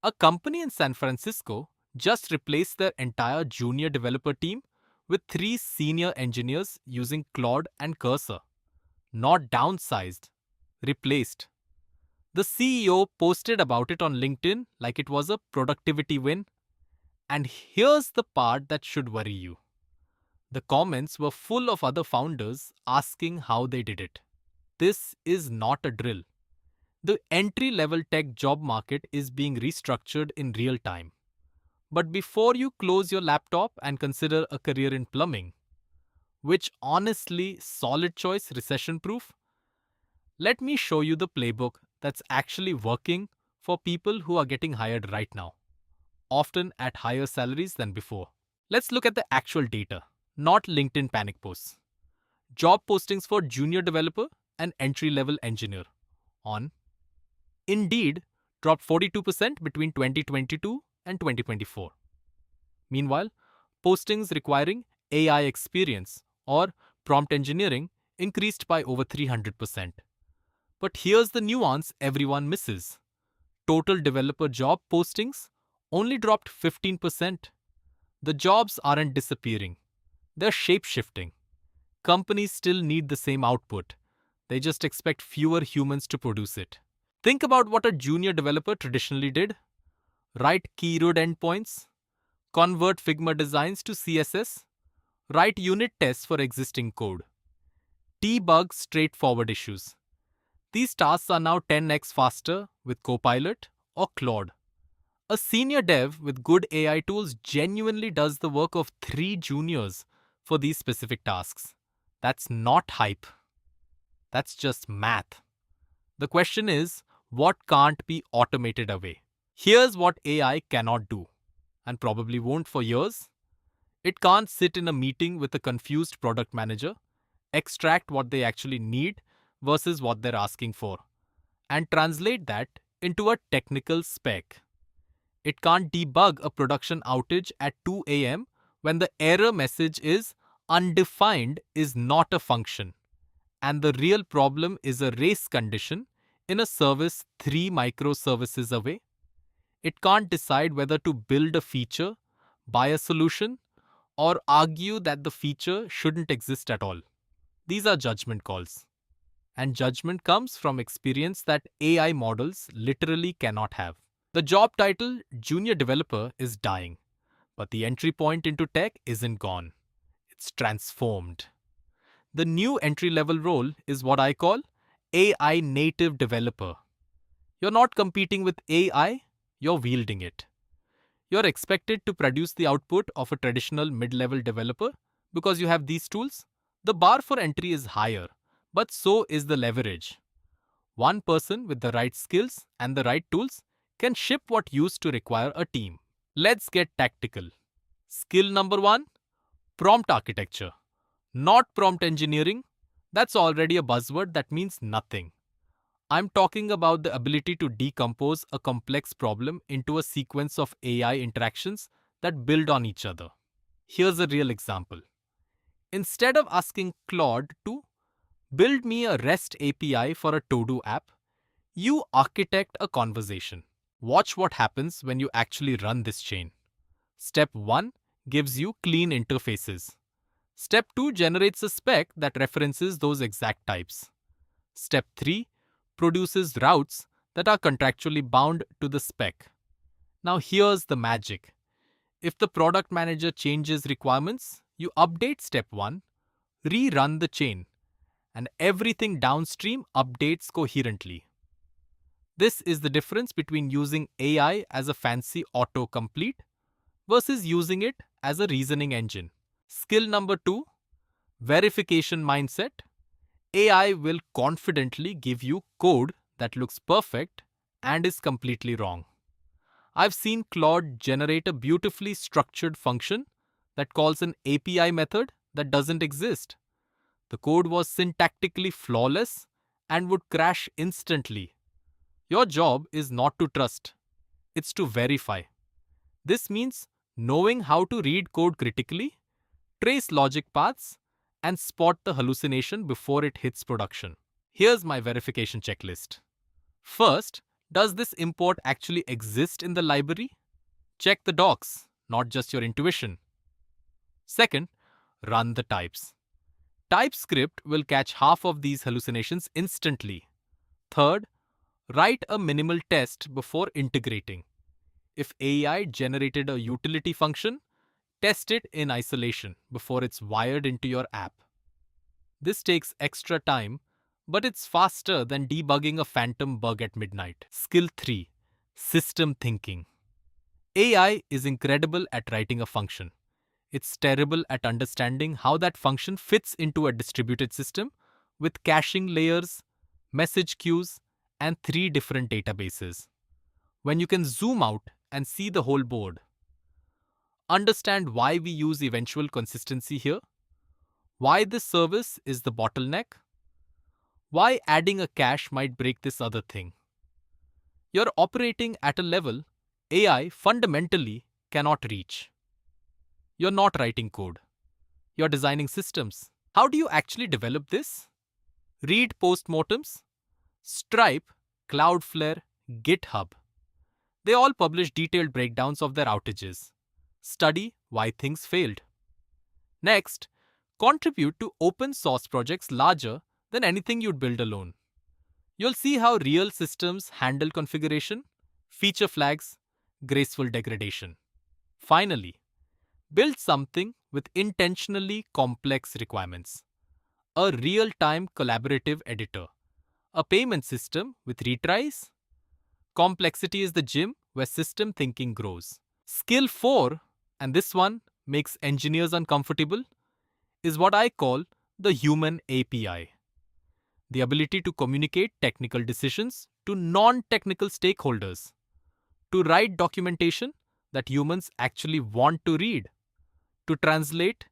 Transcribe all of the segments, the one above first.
A company in San Francisco just replaced their entire junior developer team with 3 senior engineers using Claude and Cursor. Not downsized, replaced. The CEO posted about it on LinkedIn like it was a productivity win. And here's the part that should worry you. The comments were full of other founders asking how they did it. This is not a drill. The entry-level tech job market is being restructured in real time. But before you close your laptop and consider a career in plumbing, which honestly, solid choice, recession-proof, let me show you the playbook that's actually working for people who are getting hired right now, often at higher salaries than before. Let's look at the actual data, not LinkedIn panic posts. Job postings for junior developer and entry-level engineer on Indeed dropped 42% between 2022 and 2024. Meanwhile, postings requiring AI experience or prompt engineering increased by over 300%. But here's the nuance everyone misses. Total developer job postings only dropped 15%. The jobs aren't disappearing. They're shape-shifting. Companies still need the same output. They just expect fewer humans to produce it. Think about what a junior developer traditionally did. Write keyword endpoints, convert Figma designs to CSS, write unit tests for existing code, debug straightforward issues. These tasks are now 10x faster with Copilot or Claude. A senior dev with good AI tools genuinely does the work of 3 juniors for these specific tasks. That's not hype. That's just math. The question is, what can't be automated away? Here's what AI cannot do, and probably won't for years. It can't sit in a meeting with a confused product manager, extract what they actually need versus what they're asking for, and translate that into a technical spec. It can't debug a production outage at 2 a.m. when the error message is undefined is not a function, and the real problem is a race condition in a service 3 microservices away. It can't decide whether to build a feature, buy a solution, or argue that the feature shouldn't exist at all. These are judgment calls. And judgment comes from experience that AI models literally cannot have. The job title junior developer is dying, but the entry point into tech isn't gone. It's transformed. The new entry-level role is what I call AI native developer. You're not competing with AI, you're wielding it. You're expected to produce the output of a traditional mid-level developer because you have these tools. The bar for entry is higher, but so is the leverage. One person with the right skills and the right tools can ship what used to require a team. Let's get tactical. Skill number 1, prompt architecture. Not prompt engineering. That's already a buzzword that means nothing. I'm talking about the ability to decompose a complex problem into a sequence of AI interactions that build on each other. Here's a real example. Instead of asking Claude to build me a REST API for a to-do app, you architect a conversation. Watch what happens when you actually run this chain. Step 1 gives you clean interfaces. Step 2 generates a spec that references those exact types. Step 3 produces routes that are contractually bound to the spec. Now here's the magic. If the product manager changes requirements, you update step 1, rerun the chain, and everything downstream updates coherently. This is the difference between using AI as a fancy autocomplete versus using it as a reasoning engine. Skill number 2, verification mindset. AI will confidently give you code that looks perfect and is completely wrong. I've seen Claude generate a beautifully structured function that calls an API method that doesn't exist. The code was syntactically flawless and would crash instantly. Your job is not to trust, it's to verify. This means knowing how to read code critically, trace logic paths, and spot the hallucination before it hits production. Here's my verification checklist. First, Does this import actually exist in the library? Check the docs, not just your intuition. Second, run the types. TypeScript will catch half of these hallucinations instantly. Third, write a minimal test before integrating. If AI generated a utility function, test it in isolation before it's wired into your app. This takes extra time, but it's faster than debugging a phantom bug at midnight. Skill 3. System thinking. AI is incredible at writing a function. It's terrible at understanding how that function fits into a distributed system with caching layers, message queues, and 3 different databases. When you can zoom out and see the whole board. Understand why we use eventual consistency here, why this service is the bottleneck, why adding a cache might break this other thing. You're operating at a level AI fundamentally cannot reach. You're not writing code. You're designing systems. How do you actually develop this? Read postmortems, Stripe, Cloudflare, GitHub. They all publish detailed breakdowns of their outages. Study why things failed. Next, contribute to open source projects larger than anything you'd build alone. You'll see how real systems handle configuration, feature flags, graceful degradation. Finally, build something with intentionally complex requirements. A real-time collaborative editor. A payment system with retries. Complexity is the gym where system thinking grows. Skill 4, and this one makes engineers uncomfortable, is what I call the human API. The ability to communicate technical decisions to non-technical stakeholders. To write documentation that humans actually want to read. To translate,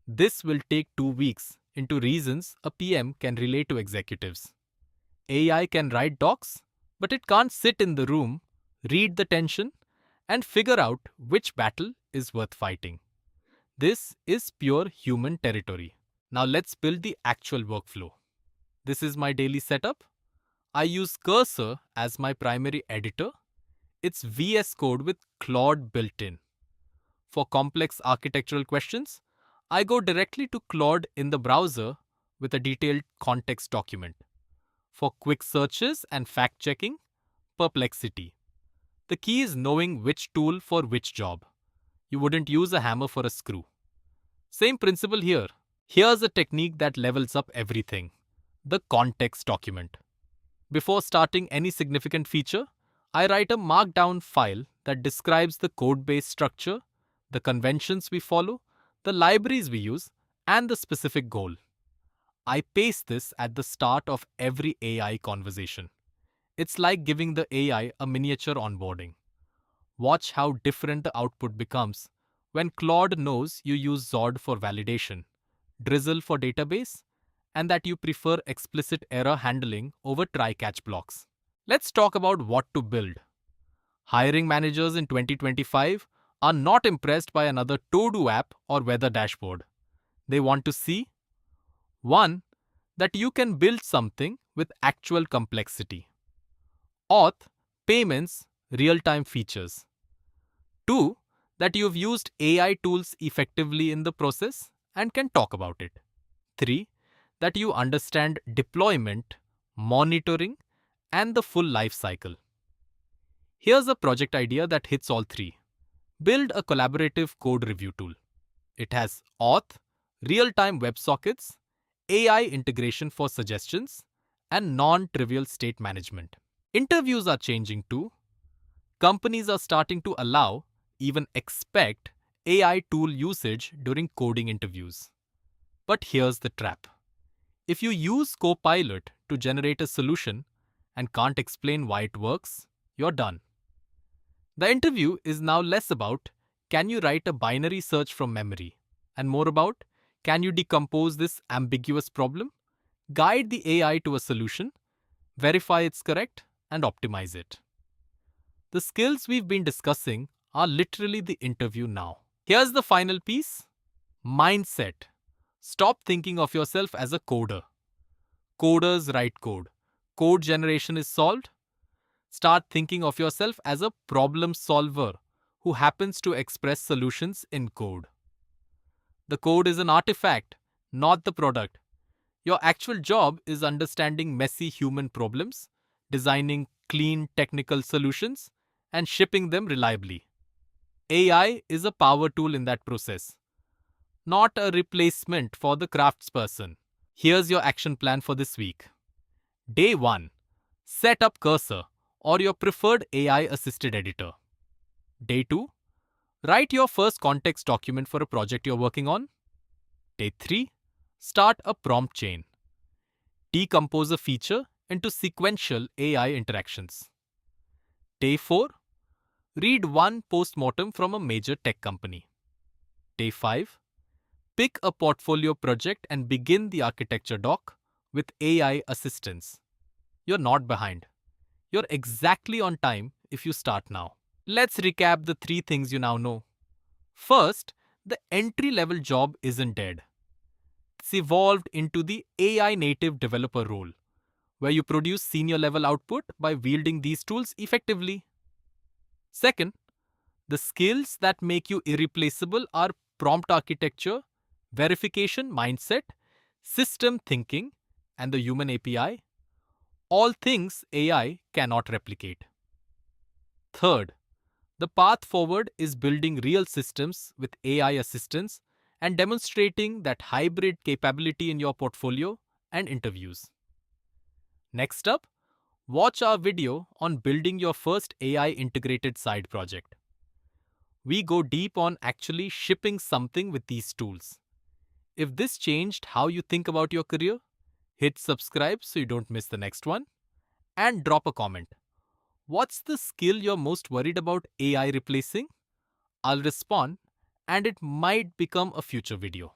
this will take 2 weeks into reasons a PM can relay to executives. AI can write docs, but it can't sit in the room, read the tension, and figure out which battle is worth fighting. This is pure human territory. Now let's build the actual workflow. This is my daily setup. I use Cursor as my primary editor. It's VS Code with Claude built in. For complex architectural questions, I go directly to Claude in the browser with a detailed context document. For quick searches and fact-checking, Perplexity. The key is knowing which tool for which job. You wouldn't use a hammer for a screw. Same principle here. Here's a technique that levels up everything. The context document. Before starting any significant feature, I write a markdown file that describes the code-base structure, the conventions we follow, the libraries we use, and the specific goal. I paste this at the start of every AI conversation. It's like giving the AI a miniature onboarding. Watch how different the output becomes when Claude knows you use Zod for validation, Drizzle for database, and that you prefer explicit error handling over try-catch blocks. Let's talk about what to build. Hiring managers in 2025 are not impressed by another to-do app or weather dashboard. They want to see 1. That you can build something with actual complexity. Auth, payments, real-time features. 2. That you've used AI tools effectively in the process and can talk about it. 3. That you understand deployment, monitoring, and the full life cycle. Here's a project idea that hits all 3. Build a collaborative code review tool. It has auth, real-time WebSockets, AI integration for suggestions, and non-trivial state management. Interviews are changing too. Companies are starting to allow, even expect, AI tool usage during coding interviews. But here's the trap. If you use Copilot to generate a solution and can't explain why it works, you're done. The interview is now less about, can you write a binary search from memory, and more about, can you decompose this ambiguous problem, guide the AI to a solution, verify it's correct, and optimize it. The skills we've been discussing are literally the interview now. Here's the final piece. Mindset. Stop thinking of yourself as a coder. Coders write code. Code generation is solved. Start thinking of yourself as a problem solver who happens to express solutions in code. The code is an artifact, not the product. Your actual job is understanding messy human problems, designing clean technical solutions, and shipping them reliably. AI is a power tool in that process, not a replacement for the craftsperson. Here's your action plan for this week. Day 1. Set up Cursor or your preferred AI assisted editor. Day 2. Write your first context document for a project you're working on. Day 3. Start a prompt chain. Decompose a feature into sequential AI interactions. Day 4. Read one postmortem from a major tech company. Day 5. Pick a portfolio project and begin the architecture doc with AI assistance. You're not behind. You're exactly on time if you start now. Let's recap the 3 things you now know. First, the entry-level job isn't dead. It's evolved into the AI native developer role, where you produce senior level output by wielding these tools effectively. Second, the skills that make you irreplaceable are prompt architecture, verification mindset, system thinking, and the human API, all things AI cannot replicate. Third, the path forward is building real systems with AI assistance and demonstrating that hybrid capability in your portfolio and interviews. Next up, watch our video on building your first AI integrated side project. We go deep on actually shipping something with these tools. If this changed how you think about your career, hit subscribe so you don't miss the next one, and drop a comment. What's the skill you're most worried about AI replacing? I'll respond, and it might become a future video.